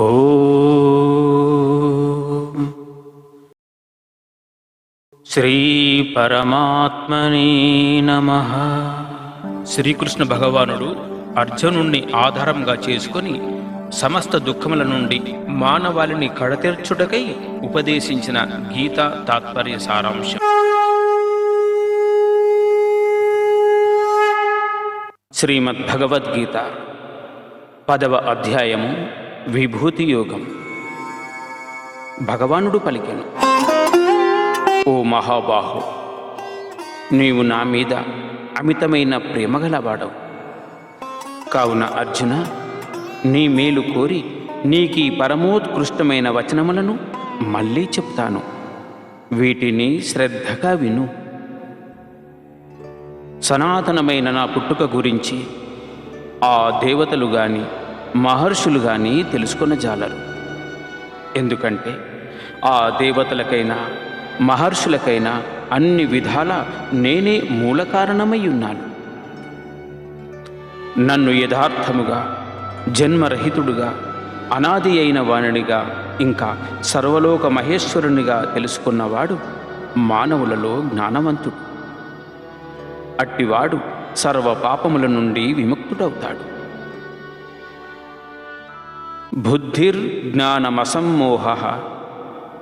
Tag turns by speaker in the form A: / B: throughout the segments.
A: ఓం శ్రీ పరమాత్మనే నమః. శ్రీకృష్ణ భగవానుడు అర్జునుణ్ణి ఆధారంగా చేసుకొని సమస్త దుఃఖముల నుండి మానవాళిని కడతీర్చుటకై ఉపదేశించిన గీతా తాత్పర్య సారాంశం. శ్రీమద్భగవద్గీత 10వ అధ్యాయము విభూతి యోగం. భగవానుడు పలికెను, ఓ మహాబాహు, నీవు నా మీద అమితమైన ప్రేమగలవాడవు. కావున అర్జున, నీ మేలు కోరి నీకీ పరమోత్కృష్టమైన వచనములను మళ్ళీ చెప్తాను. వీటిని శ్రద్ధగా విను. సనాతనమైన నా పుట్టుక గురించి ఆ దేవతలు గాని మహర్షులు గాని తెలుసుకొనజాలరు. ఎందుకంటే ఆ దేవతలకైనా మహర్షులకైనా అన్ని విధాల నేనే మూల కారణమై ఉన్నాను. నన్ను యథార్థముగా జన్మరహితుడుగా అనాది అయిన వాణినిగా ఇంకా సర్వలోక మహేశ్వరునిగా తెలుసుకున్నవాడు మానవులలో జ్ఞానవంతుడు. అట్టివాడు సర్వ పాపముల నుండి విముక్తుడవుతాడు. బుద్ధిర్జ్ఞానమసమ్మోహ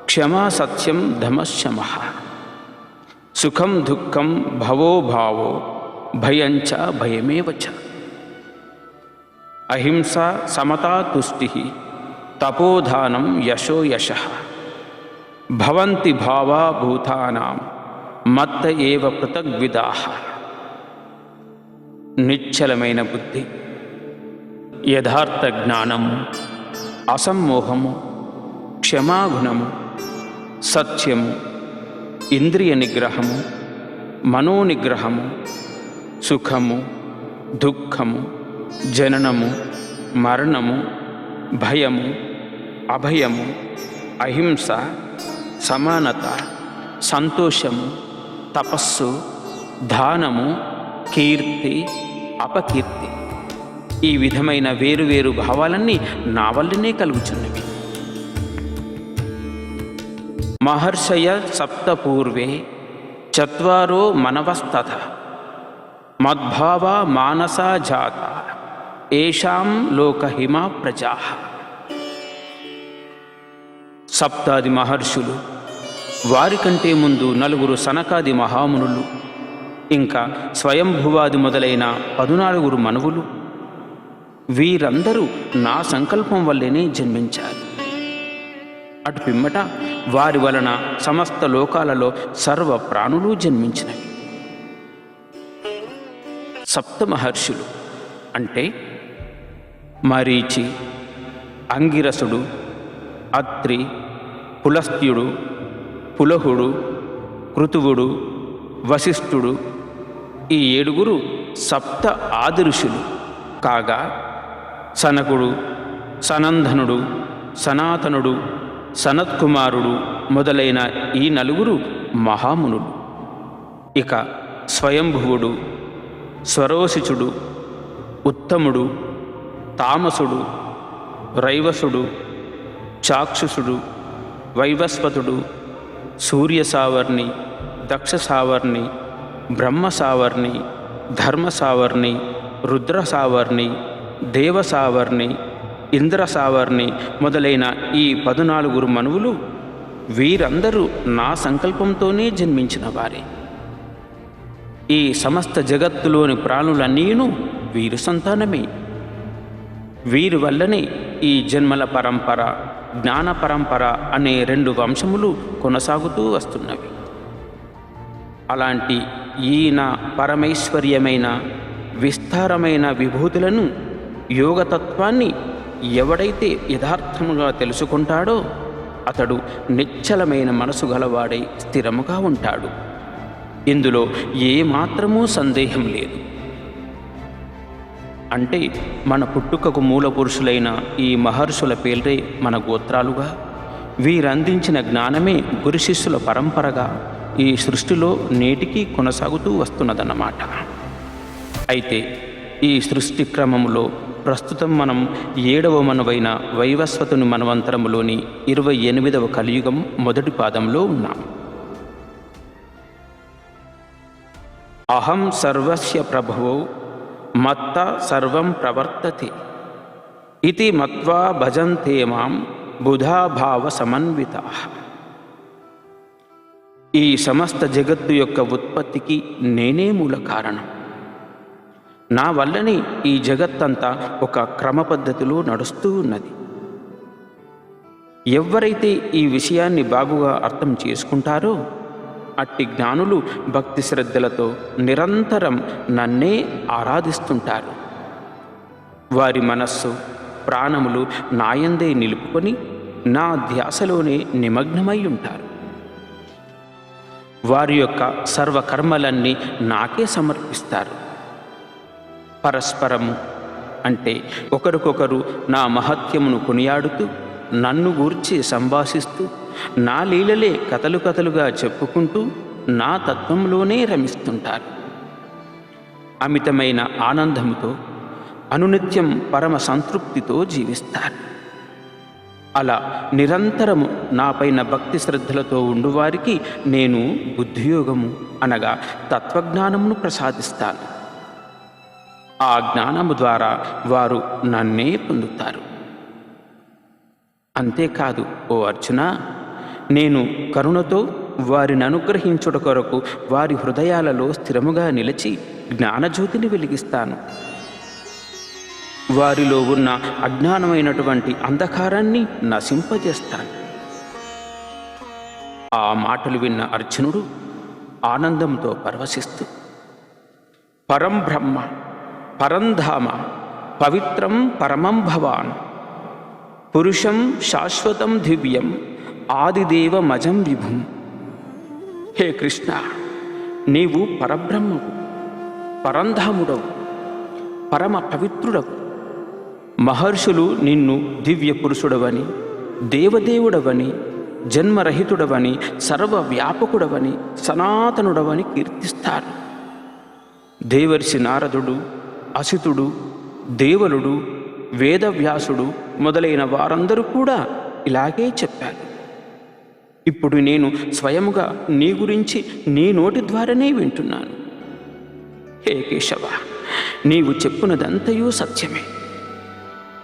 A: క్షమా సత్యం ధమశమః సుఖం దుఃఖం భవో భావో భయంచ భయమేవ చ అహింస సమతా తుష్టిః తపోధానం యశో యశః భవంతి భావా భూతానాం మత్త ఏవ పృథగ్విదాః. నిశ్చలమైన బుద్ధి, యథార్థ జ్ఞానము, అసమ్మోహము, క్షమాగుణము, సత్యము, ఇంద్రియ నిగ్రహము, మనోనిగ్రహము, సుఖము, దుఃఖము, జననము, మరణము, భయము, అభయము, అహింస, సమానత, సంతోషము, తపస్సు, దానము, కీర్తి, అపకీర్తి, ఈ విధమైన వేరువేరు భావాలన్నీ నా వల్లనే కలుగుచున్నవి. మహర్షయ సప్త పూర్వే చత్వారో మనవస్తథ మద్భావ మానసా జాత ఏషాం లోకహిమా ప్రజాః. సప్తాది మహర్షులు, వారికంటే ముందు 4 సనకాది మహామునులు, ఇంకా స్వయంభువాది మొదలైన 14 మనువులు, వీరందరూ నా సంకల్పం వల్లనే జన్మించారు. అటు పిమ్మట వారి వలన సమస్త లోకాలలో సర్వ ప్రాణులు జన్మించినవి. సప్త మహర్షులు అంటే మరీచి, అంగిరసుడు, అత్రి, పులస్త్యుడు, పులహుడు, కృతువుడు, వశిష్ఠుడు, ఈ 7 సప్త ఆది ఋషులు కాగా, సనకుడు, సనందనుడు, సనాతనుడు, సనత్కుమారుడు మొదలైన ఈ 4 మహామునులు. ఇక స్వయంభువుడు, స్వరోసిచుడు, ఉత్తముడు, తామసుడు, రైవసుడు, చాక్షుషుడు, వైవస్వతుడు, సూర్యసావర్ణి, దక్షసావర్ణి, బ్రహ్మసావర్ణి, ధర్మసావర్ణి, రుద్రసావర్ణి, దేవసావర్ణి, ఇంద్రసావర్ణి మొదలైన ఈ 14 మనువులు, వీరందరూ నా సంకల్పంతోనే జన్మించిన వారే. ఈ సమస్త జగత్తులోని ప్రాణులన్నీను వీరు సంతానమే. వీరి వల్లనే ఈ జన్మల పరంపర, జ్ఞాన పరంపర అనే 2 వంశములు కొనసాగుతూ వస్తున్నవి. అలాంటి ఈయన పరమైశ్వర్యమైన విస్తారమైన విభూతులను, యోగతత్వాన్ని ఎవడైతే యథార్థముగా తెలుసుకుంటాడో అతడు నిశ్చలమైన మనసు గలవాడై స్థిరముగా ఉంటాడు. ఇందులో ఏమాత్రమూ సందేహం లేదు. అంటే మన పుట్టుకకు మూల పురుషులైన ఈ మహర్షుల పేర్లే మన గోత్రాలుగా, వీరందించిన జ్ఞానమే గురు శిష్యుల పరంపరగా ఈ సృష్టిలో నేటికి కొనసాగుతూ వస్తున్నదన్నమాట. అయితే ఈ సృష్టి క్రమంలో ప్రస్తుతం మనం 7వ మనవైన వైవస్వతుని మనవంతరములోని 28వ కలియుగం మొదటి పాదంలో ఉన్నాం. అహం సర్వస్య ప్రభువో మత్త సర్వం ప్రవర్తతే ఇతి మత్వా భజంతే మాం బుధాభావ సమన్వితాః. ఈ సమస్త జగత్తు యొక్క ఉత్పత్తికి నేనే మూల కారణం. నా వల్లనే ఈ జగత్తంతా ఒక క్రమ పద్ధతిలో నడుస్తూ ఉన్నది. ఎవరైతే ఈ విషయాన్ని బాగుగా అర్థం చేసుకుంటారో అట్టి జ్ఞానులు భక్తి శ్రద్ధలతో నిరంతరం నన్నే ఆరాధిస్తుంటారు. వారి మనస్సు ప్రాణములు నాయందే నిలుపుకొని నా ధ్యాసలోనే నిమగ్నమై ఉంటారు. వారి యొక్క సర్వకర్మలన్నీ నాకే సమర్పిస్తారు. పరస్పరము అంటే ఒకరికొకరు నా మహత్యమును కొనియాడుతూ నన్ను గూర్చి సంభాషిస్తూ నా లీలలే కథలు కథలుగా చెప్పుకుంటూ నా తత్వంలోనే రమిస్తుంటారు. అమితమైన ఆనందముతో అనునిత్యం పరమ సంతృప్తితో జీవిస్తారు. అలా నిరంతరము నాపైన భక్తి శ్రద్ధలతో ఉండువారికి నేను బుద్ధియోగము అనగా తత్వజ్ఞానమును ప్రసాదిస్తాను. ఆ జ్ఞానము ద్వారా వారు నన్నే పొందుతారు. అంతేకాదు ఓ అర్జున, నేను కరుణతో వారిని అనుగ్రహించుట కొరకు వారి హృదయాలలో స్థిరముగా నిలిచి జ్ఞానజ్యోతిని వెలిగిస్తాను. వారిలో ఉన్న అజ్ఞానమైనటువంటి అంధకారాన్ని నశింపజేస్తాను. ఆ మాటలు విన్న అర్జునుడు ఆనందంతో పరవశిస్తూ పరం బ్రహ్మ పరంధామ పవిత్రం పరమం భవాన్ పురుషం శాశ్వతం దివ్యం ఆదిదేవమజం విభుం. హే కృష్ణ, నీవు పరబ్రహ్మవు, పరంధాముడవు, పరమ పవిత్రుడవు. మహర్షులు నిన్ను దివ్య పురుషుడవని, దేవదేవుడవని, జన్మరహితుడవని, సర్వవ్యాపకుడవని, సనాతనుడవని కీర్తిస్తారు. దేవర్షి నారదుడు, అసితుడు, దేవలుడు, వేదవ్యాసుడు మొదలైన వారందరూ కూడా ఇలాగే చెప్పారు. ఇప్పుడు నేను స్వయముగా నీ గురించి నీ నోటి ద్వారానే వింటున్నాను. హే కేశవ, నీవు చెప్పునదంతయూ సత్యమే.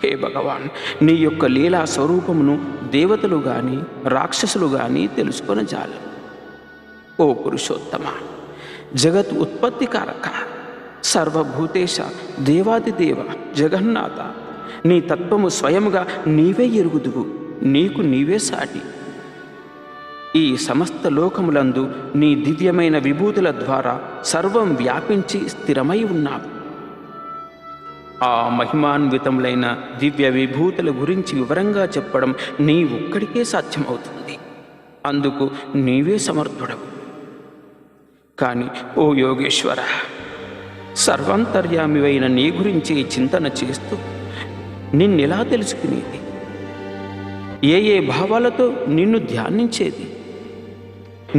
A: హే భగవాన్, నీ యొక్క లీలా స్వరూపమును దేవతలు గాని రాక్షసులు గాని తెలుసుకొనజాలరు. ఓ పురుషోత్తమ, జగత్ ఉత్పత్తికారక, సర్వభూతేశ, దేవాదిదేవ, జగన్నాథ, నీ తత్వము స్వయముగా నీవే ఎరుగుదువు. నీకు నీవే సాటి. ఈ సమస్త లోకములందు నీ దివ్యమైన విభూతుల ద్వారా సర్వం వ్యాపించి స్థిరమై ఉన్నావు. ఆ మహిమాన్వితములైన దివ్య విభూతుల గురించి వివరంగా చెప్పడం నీ ఒక్కడికే సాధ్యమవుతుంది. అందుకు నీవే సమర్థుడవు. కానీ ఓ యోగేశ్వర, సర్వాంతర్యామివైన నీ గురించి చింతన చేస్తూ నిన్నెలా తెలుసుకునేది? ఏ ఏ భావాలతో నిన్ను ధ్యానించేది?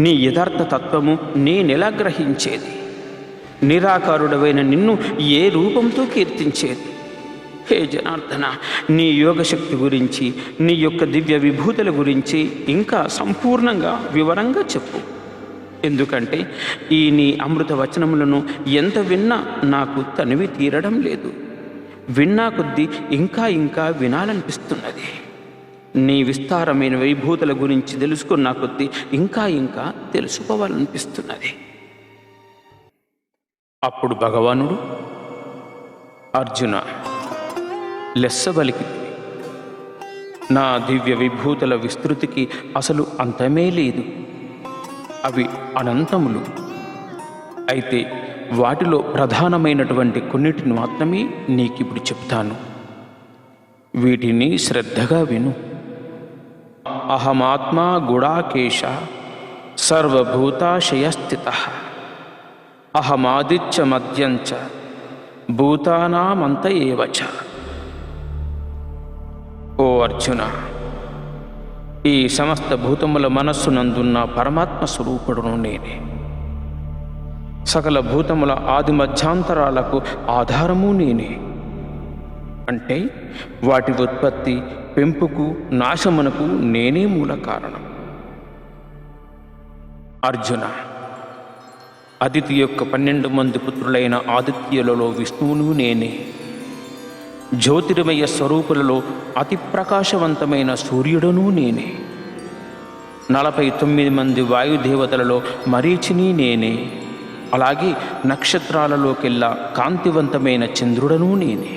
A: నీ యథార్థ తత్వము నేనెలా గ్రహించేది? నిరాకారుడవైన నిన్ను ఏ రూపంతో కీర్తించేది? హే జనార్దన, నీ యోగశక్తి గురించి, నీ యొక్క దివ్య విభూతుల గురించి ఇంకా సంపూర్ణంగా వివరంగా చెప్పు. ఎందుకంటే ఈ నీ అమృత వచనములను ఎంత విన్నా నాకు తనివి తీరడం లేదు. విన్నా కొద్దీ ఇంకా ఇంకా వినాలనిపిస్తున్నది. నీ విస్తారమైన వైభూతుల గురించి తెలుసుకున్న కొద్దీ ఇంకా ఇంకా తెలుసుకోవాలనిపిస్తున్నది. అప్పుడు భగవానుడు, అర్జున, లెస్సబలికి నా దివ్య విభూతుల విస్తృతికి అసలు అంతమే లేదు. అవి అనంతములు. అయితే వాటిలో ప్రధానమైనటువంటి కొన్నిటిని మాత్రమే నీకిప్పుడు చెప్తాను. వీటిని శ్రద్ధగా విను. అహమాత్మా గుడాకేశ సర్వభూతాశయస్థితః అహమాదిత్య మధ్యంచ భూతానామంత ఏవచ. ఓ అర్జున, ఈ సమస్త భూతముల మనస్సునందున్న పరమాత్మ స్వరూపుడును నేనే. సకల భూతముల ఆది మధ్యాంతరాలకు ఆధారము నేనే. అంటే వాటి ఉత్పత్తి, పెంపుకు, నాశమునకు నేనే మూల కారణం. అర్జున, అదితి యొక్క 12 మంది పుత్రులైన ఆదిత్యులలో విష్ణువును నేనే. జ్యోతిర్మయ స్వరూపులలో అతి ప్రకాశవంతమైన సూర్యుడును నేనే. 49 మంది వాయుదేవతలలో మరీచిని నేనే. అలాగే నక్షత్రాలలోకెల్లా కాంతివంతమైన చంద్రుడను నేనే.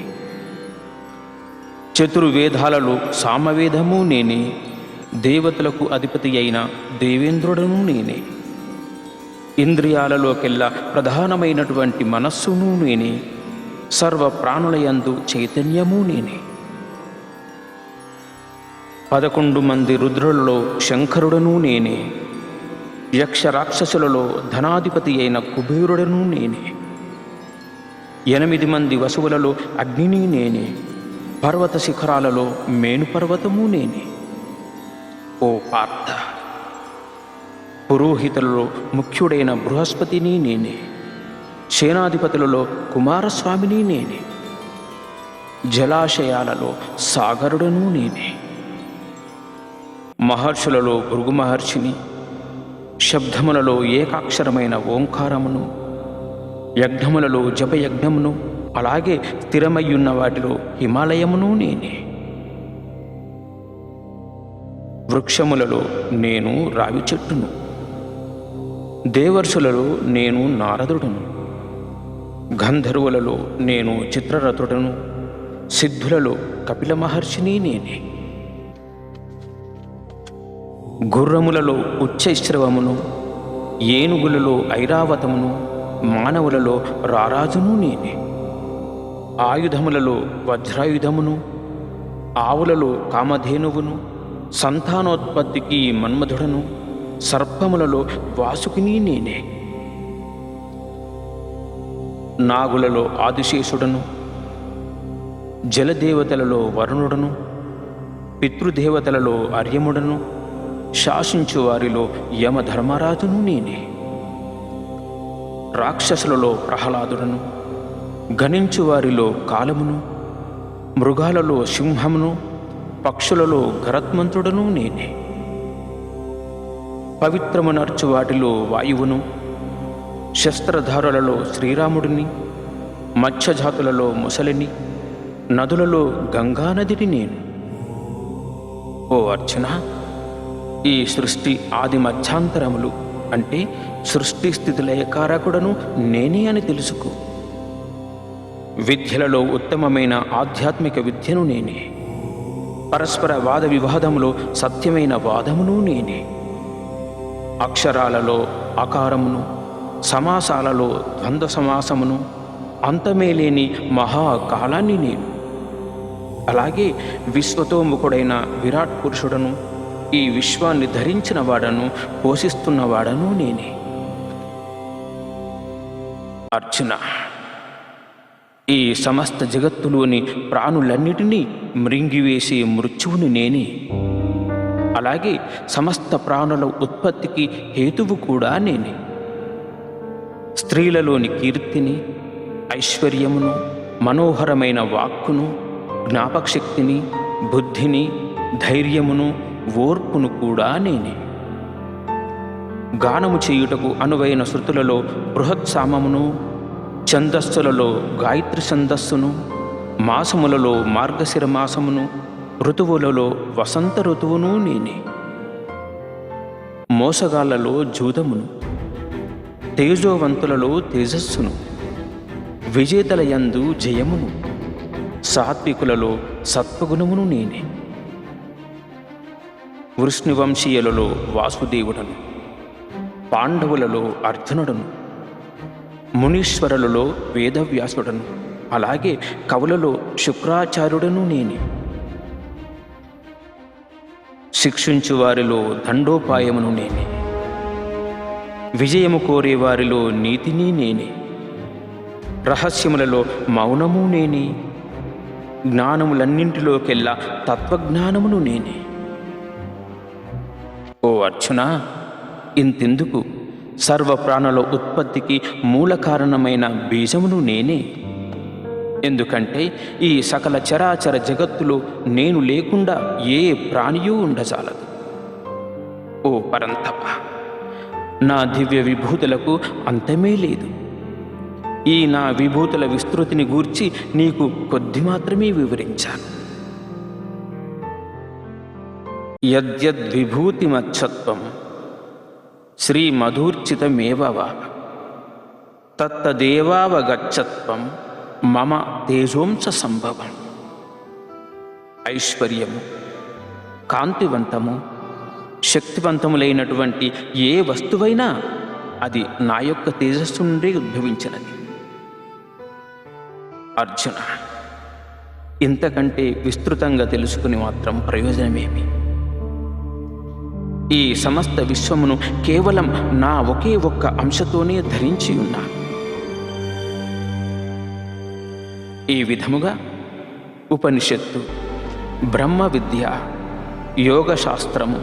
A: చతుర్వేదాలలో సామవేదము నేనే. దేవతలకు అధిపతి అయిన దేవేంద్రుడను నేనే. ఇంద్రియాలలోకెల్లా ప్రధానమైనటువంటి మనస్సును నేనే. సర్వ ప్రాణులయందు చైతన్యము నేనే. 11 మంది రుద్రులలో శంకరుడను నేనే. యక్ష రాక్షసులలో ధనాధిపతి అయిన కుబేరుడను నేనే. 8 మంది వసువులలో అగ్నిని నేనే. పర్వత శిఖరాలలో మేనుపర్వతము నేనే. ఓ పార్థ, పురోహితులలో ముఖ్యుడైన బృహస్పతిని నేనే. సేనాధిపతులలో కుమారస్వామిని నేనే. జలాశయాలలో సాగరుడను నేనే. మహర్షులలో భృగు మహర్షిని. శబ్దములలో ఏకాక్షరమైన ఓంకారమును, యజ్ఞములలో జపయజ్ఞమును, అలాగే స్థిరమయ్యున్న వాటిలో హిమాలయమును నేనే. వృక్షములలో నేను రావి చెట్టును. దేవర్షులలో నేను నారదుడును. గంధర్వులలో నేను చిత్రరథుడను. సిద్ధులలో కపిల మహర్షిని నేనే. గుర్రములలో ఉచ్చైశ్రవమును, ఏనుగులలో ఐరావతమును, మానవులలో రారాజును నేనే. ఆయుధములలో వజ్రాయుధమును, ఆవులలో కామధేనువును, సంతానోత్పత్తికి మన్మధుడను, సర్పములలో వాసుకిని నేనే. నాగులలో ఆదిశేషుడను, జలదేవతలలో వరుణుడను, పితృదేవతలలో అర్యముడను, శాసించు వారిలో యమధర్మరాజును నేనే. రాక్షసులలో ప్రహ్లాదుడను, గణించు వారిలో కాలమును, మృగాలలో సింహమును, పక్షులలో గరత్మంతుడను నేనే. పవిత్రమునర్చు వాటిలో వాయువును, శస్త్రధారులలో శ్రీరాముడిని, మత్స్యజాతులలో ముసలిని, నదులలో గంగానదిని నేను. ఓ అర్జున, ఈ సృష్టి ఆది మధ్యాంతరములు అంటే సృష్టి స్థితి లయకారకుడను నేనే అని తెలుసుకో. విద్యలలో ఉత్తమమైన ఆధ్యాత్మిక విద్యను నేనే. పరస్పర వాద వివాదములో సత్యమైన వాదమును నేనే. అక్షరాలలో అకారమును, సమాసాలలో ద్వంద్వ సమాసమును, అంతమే లేని మహాకాలాన్ని నేను. అలాగే విశ్వతోముఖుడైన విరాట్ పురుషుడను, ఈ విశ్వాన్ని ధరించిన వాడను, పోషిస్తున్నవాడను నేనే. అర్జున, ఈ సమస్త జగత్తులోని ప్రాణులన్నిటినీ మృంగివేసే మృత్యువుని నేనే. అలాగే సమస్త ప్రాణుల ఉత్పత్తికి హేతువు కూడా నేనే. స్త్రీలలోని కీర్తిని, ఐశ్వర్యమును, మనోహరమైన వాక్కును, జ్ఞాపకశక్తిని, బుద్ధిని, ధైర్యమును, ఓర్పును కూడా నేనే. గానము చేయుటకు అనువైన శృతులలో బృహత్సామమును, ఛందస్సులలో గాయత్రి ఛందస్సును, మాసములలో మార్గశిర మాసమును, ఋతువులలో వసంత ఋతువును నేనే. మోసగాళ్లలో జూదమును, తేజోవంతులలో తేజస్సును, విజేతల యందు జయమును, సాత్వికులలో సత్వగుణమును నేనే. వృష్ణివంశీయులలో వాసుదేవుడను, పాండవులలో అర్జునుడను, మునీశ్వరులలో వేదవ్యాసుడను, అలాగే కవులలో శుక్రాచార్యుడను నేనే. శిక్షించు వారిలో దండోపాయమును నేనే. విజయము కోరే వారిలో నీతిని నేనే. రహస్యములలో మౌనము నేనే. జ్ఞానములన్నింటిలోకెల్లా తత్వజ్ఞానమును నేనే. ఓ అర్జున, ఇంతెందుకు, సర్వ ప్రాణుల ఉత్పత్తికి మూల కారణమైన బీజమును నేనే. ఎందుకంటే ఈ సకల చరాచర జగత్తులో నేను లేకుండా ఏ ప్రాణియూ ఉండజాలదు. ఓ పరంతప, నా దివ్య విభూతులకు అంతమే లేదు. ఈ నా విభూతుల విస్తృతిని గూర్చి నీకు కొద్ది మాత్రమే వివరించాను. యద్యద్విభూతిమచ్చత్వం శ్రీమధూర్చితమేవ వా తత్తదేవావగచ్చత్వం మమ తేజోంస సంభవం. ఐశ్వర్యము, కాంతివంతము, శక్తివంతములైనటువంటి ఏ వస్తువైనా అది నా యొక్క తేజస్సు నుండి ఉద్భవించినది. అర్జున, ఇంతకంటే విస్తృతంగా తెలుసుకుని మాత్రం ప్రయోజనమేమి? ఈ సమస్త విశ్వమును కేవలం నా ఒకే ఒక్క అంశతోనే ధరించి ఉన్నాను. ఈ విధముగా ఉపనిషత్తు, బ్రహ్మ విద్య, యోగశాస్త్రము,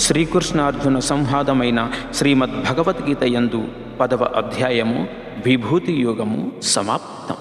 A: శ్రీకృష్ణార్జున సంవాదమైన శ్రీమద్భగవద్గీత యందు 10వ అధ్యాయము విభూతి యోగము సమాప్తం.